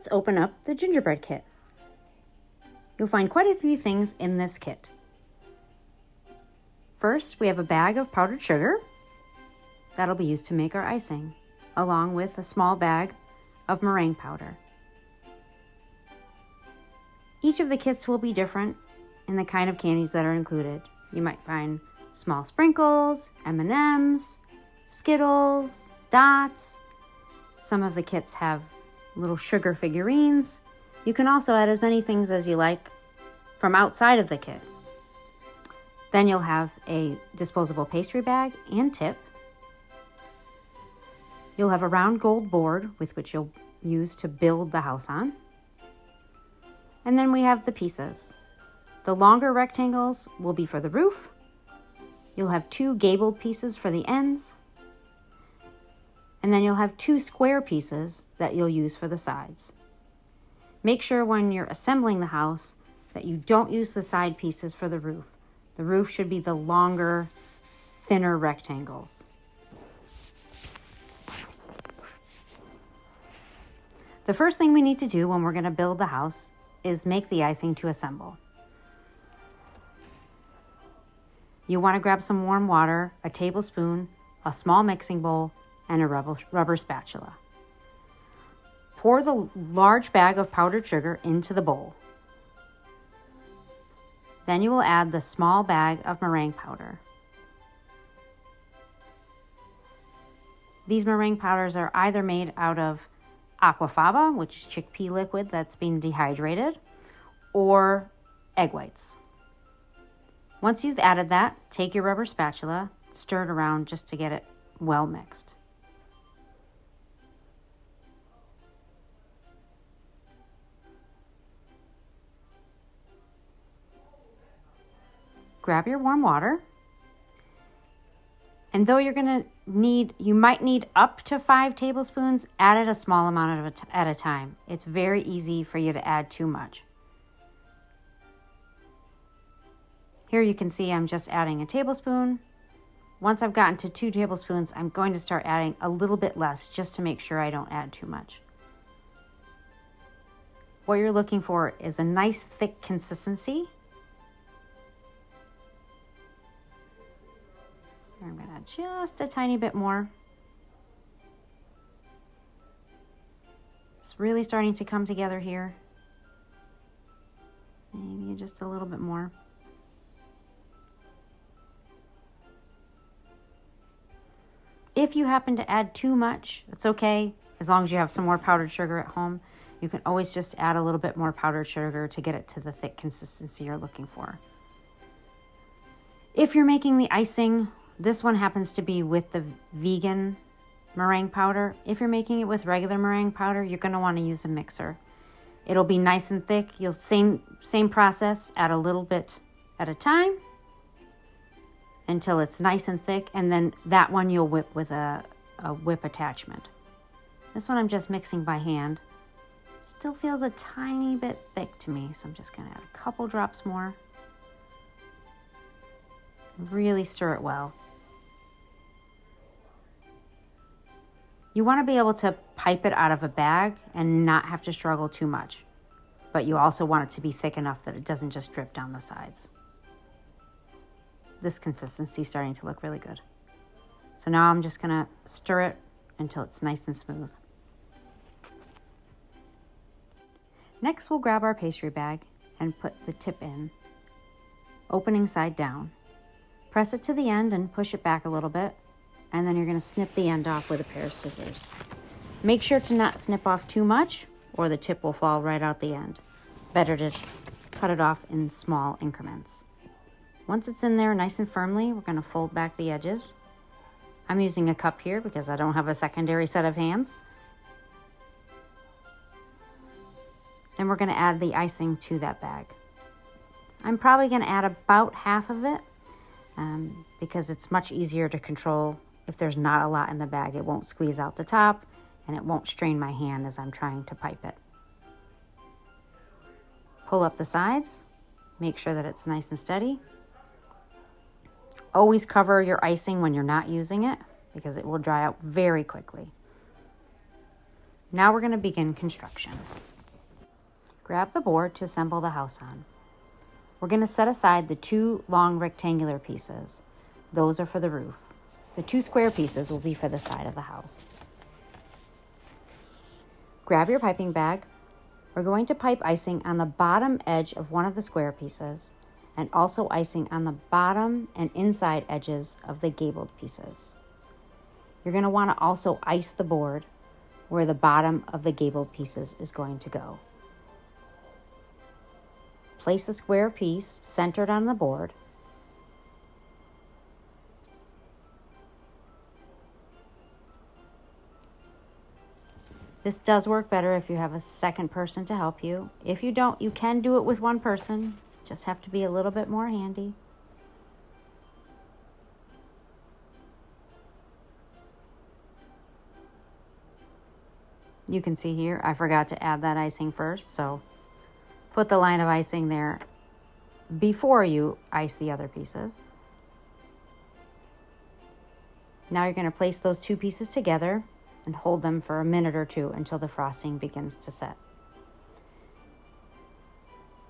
let's open up the gingerbread kit. You'll find quite a few things in this kit. First, we have a bag of powdered sugar. That'll be used to make our icing, along with a small bag of meringue powder. Each of the kits will be different in the kind of candies that are included. You might find small sprinkles, M&Ms, Skittles, dots. Some of the kits have little sugar figurines. You can also add as many things as you like from outside of the kit. Then you'll have a disposable pastry bag and tip. You'll have a round gold board with which you'll use to build the house on. And then we have the pieces. The longer rectangles will be for the roof. You'll have 2 gabled pieces for the ends. And then you'll have 2 square pieces that you'll use for the sides. Make sure when you're assembling the house that you don't use the side pieces for the roof. The roof should be the longer, thinner rectangles. The first thing we need to do when we're going to build the house is make the icing to assemble. You want to grab some warm water, a tablespoon, a small mixing bowl, and a rubber spatula. Pour the large bag of powdered sugar into the bowl. Then you will add the small bag of meringue powder. These meringue powders are either made out of aquafaba, which is chickpea liquid that's been dehydrated, or egg whites. Once you've added that, take your rubber spatula, stir it around just to get it well mixed. Grab your warm water, and though you might need up to 5 tablespoons, add it a small amount at a time. It's very easy for you to add too much. Here you can see I'm just adding a tablespoon. Once I've gotten to 2 tablespoons, I'm going to start adding a little bit less just to make sure I don't add too much. What you're looking for is a nice thick consistency. I'm going to add just a tiny bit more. It's really starting to come together here. Maybe just a little bit more. If you happen to add too much, it's okay. As long as you have some more powdered sugar at home, you can always just add a little bit more powdered sugar to get it to the thick consistency you're looking for. If you're making the icing, this one happens to be with the vegan meringue powder. If you're making it with regular meringue powder, you're going to want to use a mixer. It'll be nice and thick. You'll same process, add a little bit at a time until it's nice and thick, and then that one you'll whip with a whip attachment. This one I'm just mixing by hand. Still feels a tiny bit thick to me, so I'm just going to add a couple drops more. Really stir it well. You want to be able to pipe it out of a bag and not have to struggle too much, but you also want it to be thick enough that it doesn't just drip down the sides. This consistency is starting to look really good. So now I'm just going to stir it until it's nice and smooth. Next, we'll grab our pastry bag and put the tip in, opening side down. Press it to the end and push it back a little bit, and then you're going to snip the end off with a pair of scissors. Make sure to not snip off too much or the tip will fall right out the end. Better to cut it off in small increments. Once it's in there nice and firmly, we're going to fold back the edges. I'm using a cup here because I don't have a secondary set of hands. Then we're going to add the icing to that bag. I'm probably going to add about half of it because it's much easier to control. If there's not a lot in the bag, it won't squeeze out the top and it won't strain my hand as I'm trying to pipe it. Pull up the sides, make sure that it's nice and steady. Always cover your icing when you're not using it because it will dry out very quickly. Now we're going to begin construction. Grab the board to assemble the house on. We're going to set aside the 2 long rectangular pieces. Those are for the roof. The 2 square pieces will be for the side of the house. Grab your piping bag. We're going to pipe icing on the bottom edge of one of the square pieces and also icing on the bottom and inside edges of the gabled pieces. You're going to want to also ice the board where the bottom of the gabled pieces is going to go. Place the square piece centered on the board. This does work better if you have a second person to help you. If you don't, you can do it with one person. Just have to be a little bit more handy. You can see here, I forgot to add that icing first, so put the line of icing there before you ice the other pieces. Now you're going to place those 2 pieces together and hold them for a minute or 2 until the frosting begins to set.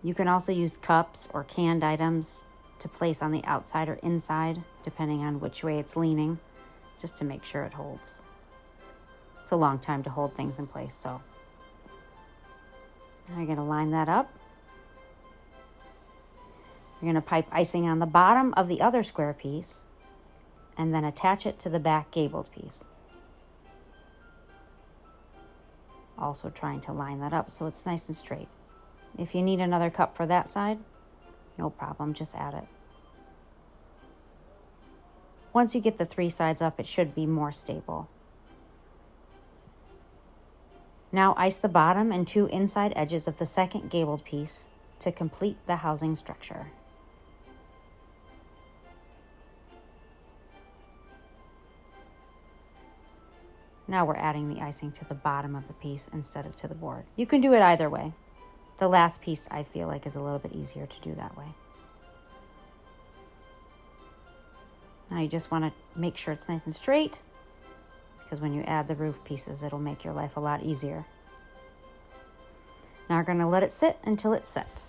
You can also use cups or canned items to place on the outside or inside, depending on which way it's leaning, just to make sure it holds. It's a long time to hold things in place, so now you're going to line that up. You're going to pipe icing on the bottom of the other square piece and then attach it to the back gabled piece. Also trying to line that up so it's nice and straight. If you need another cup for that side, no problem, just add it. Once you get the 3 sides up, it should be more stable. Now ice the bottom and 2 inside edges of the second gabled piece to complete the housing structure. Now we're adding the icing to the bottom of the piece instead of to the board. You can do it either way. The last piece I feel like is a little bit easier to do that way. Now you just want to make sure it's nice and straight, because when you add the roof pieces, it'll make your life a lot easier. Now we're going to let it sit until it's set.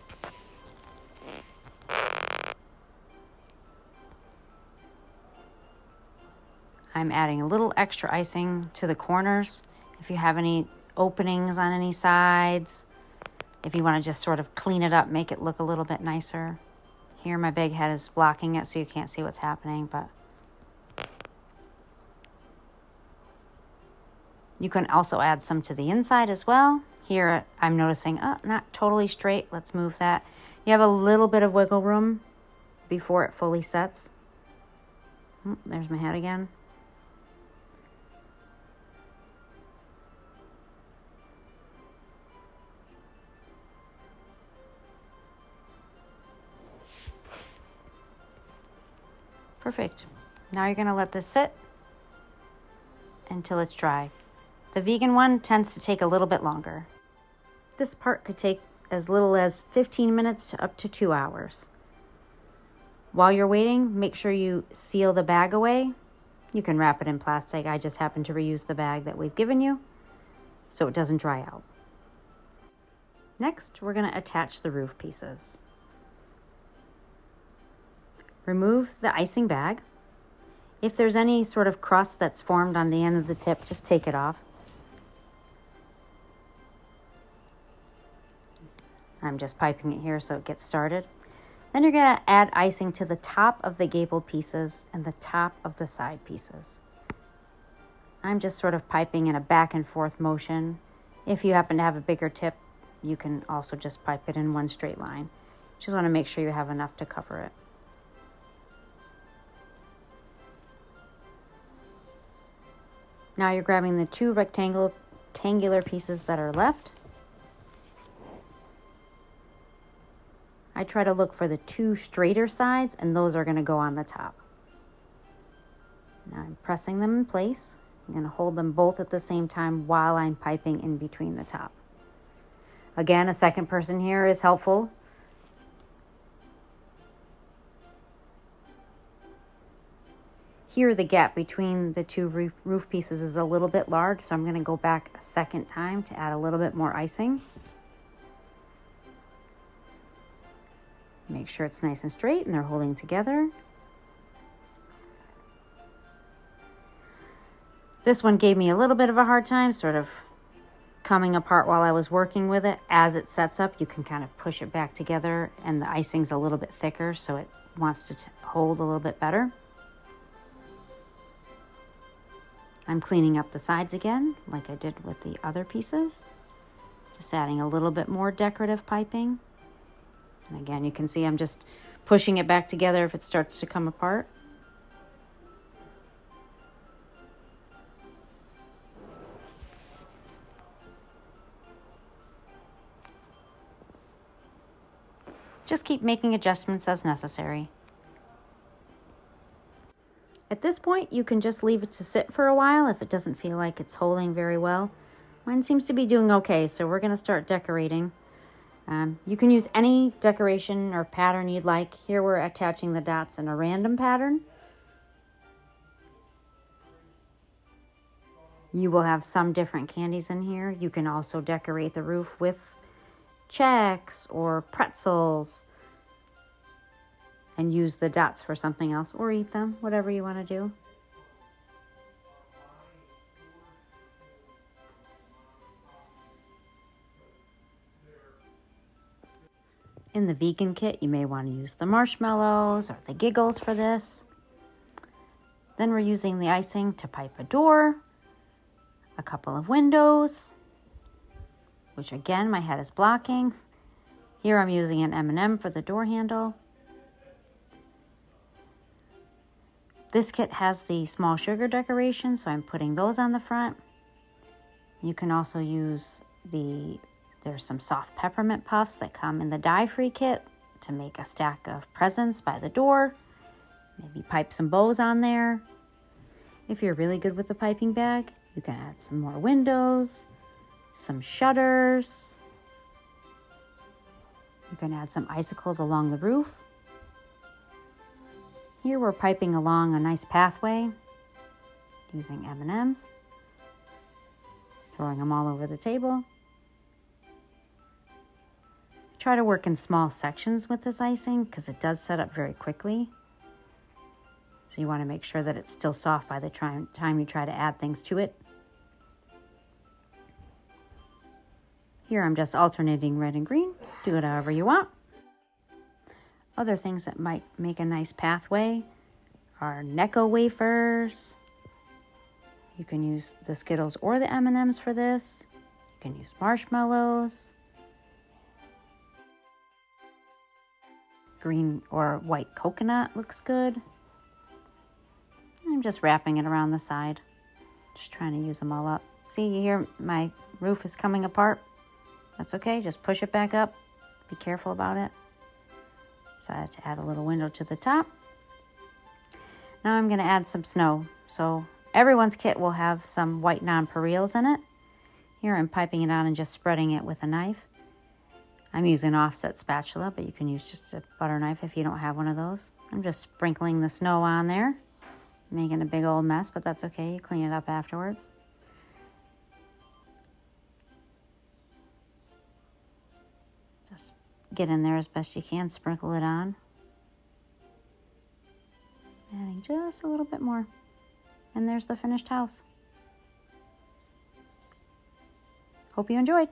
I'm adding a little extra icing to the corners. If you have any openings on any sides, if you want to just sort of clean it up, make it look a little bit nicer. Here my big head is blocking it so you can't see what's happening, but you can also add some to the inside as well. Here I'm noticing, not totally straight. Let's move that. You have a little bit of wiggle room before it fully sets. There's my head again. Perfect. Now you're going to let this sit until it's dry. The vegan one tends to take a little bit longer. This part could take as little as 15 minutes to up to 2 hours. While you're waiting, make sure you seal the bag away. You can wrap it in plastic. I just happen to reuse the bag that we've given you so it doesn't dry out. Next, we're going to attach the roof pieces. Remove the icing bag. If there's any sort of crust that's formed on the end of the tip, just take it off. I'm just piping it here so it gets started. Then you're going to add icing to the top of the gabled pieces and the top of the side pieces. I'm just sort of piping in a back and forth motion. If you happen to have a bigger tip, you can also just pipe it in one straight line. Just want to make sure you have enough to cover it. Now you're grabbing the 2 rectangular pieces that are left. I try to look for the 2 straighter sides, and those are going to go on the top. Now I'm pressing them in place. I'm going to hold them both at the same time while I'm piping in between the top. Again, a second person here is helpful. here the gap between the two roof pieces is a little bit large, so I'm going to go back a second time to add a little bit more icing. Make sure it's nice and straight and they're holding together. This one gave me a little bit of a hard time, sort of coming apart while I was working with it. As it sets up, you can kind of push it back together, and the icing's a little bit thicker, so it wants to hold a little bit better. I'm cleaning up the sides again, like I did with the other pieces. Just adding a little bit more decorative piping. And again, you can see I'm just pushing it back together if it starts to come apart. Just keep making adjustments as necessary. At this point, you can just leave it to sit for a while if it doesn't feel like it's holding very well. Mine seems to be doing okay, so we're going to start decorating. You can use any decoration or pattern you'd like. Here we're attaching the dots in a random pattern. You will have some different candies in here. You can also decorate the roof with checks or pretzels and use the dots for something else, or eat them, whatever you want to do. In the vegan kit, you may want to use the marshmallows or the giggles for this. Then we're using the icing to pipe a door, a couple of windows, which again, my head is blocking. Here I'm using an M&M for the door handle. This kit has the small sugar decoration, so I'm putting those on the front. You can also use there's some soft peppermint puffs that come in the dye-free kit to make a stack of presents by the door. Maybe pipe some bows on there. If you're really good with the piping bag, you can add some more windows, some shutters. You can add some icicles along the roof. Here we're piping along a nice pathway using M&Ms, throwing them all over the table. Try to work in small sections with this icing because it does set up very quickly. So you want to make sure that it's still soft by the time you try to add things to it. Here I'm just alternating red and green. Do it however you want. Other things that might make a nice pathway are Necco wafers. You can use the Skittles or the M&Ms for this. You can use marshmallows. Green or white coconut looks good. I'm just wrapping it around the side. Just trying to use them all up. See, here my roof is coming apart. That's okay, just push it back up. Be careful about it. Decided to add a little window to the top. Now I'm going to add some snow. So everyone's kit will have some white nonpareils in it. Here I'm piping it on and just spreading it with a knife. I'm using an offset spatula, but you can use just a butter knife if you don't have one of those. I'm just sprinkling the snow on there, making a big old mess, but that's okay. You clean it up afterwards. Just get in there as best you can, sprinkle it on. Adding just a little bit more. And there's the finished house. Hope you enjoyed.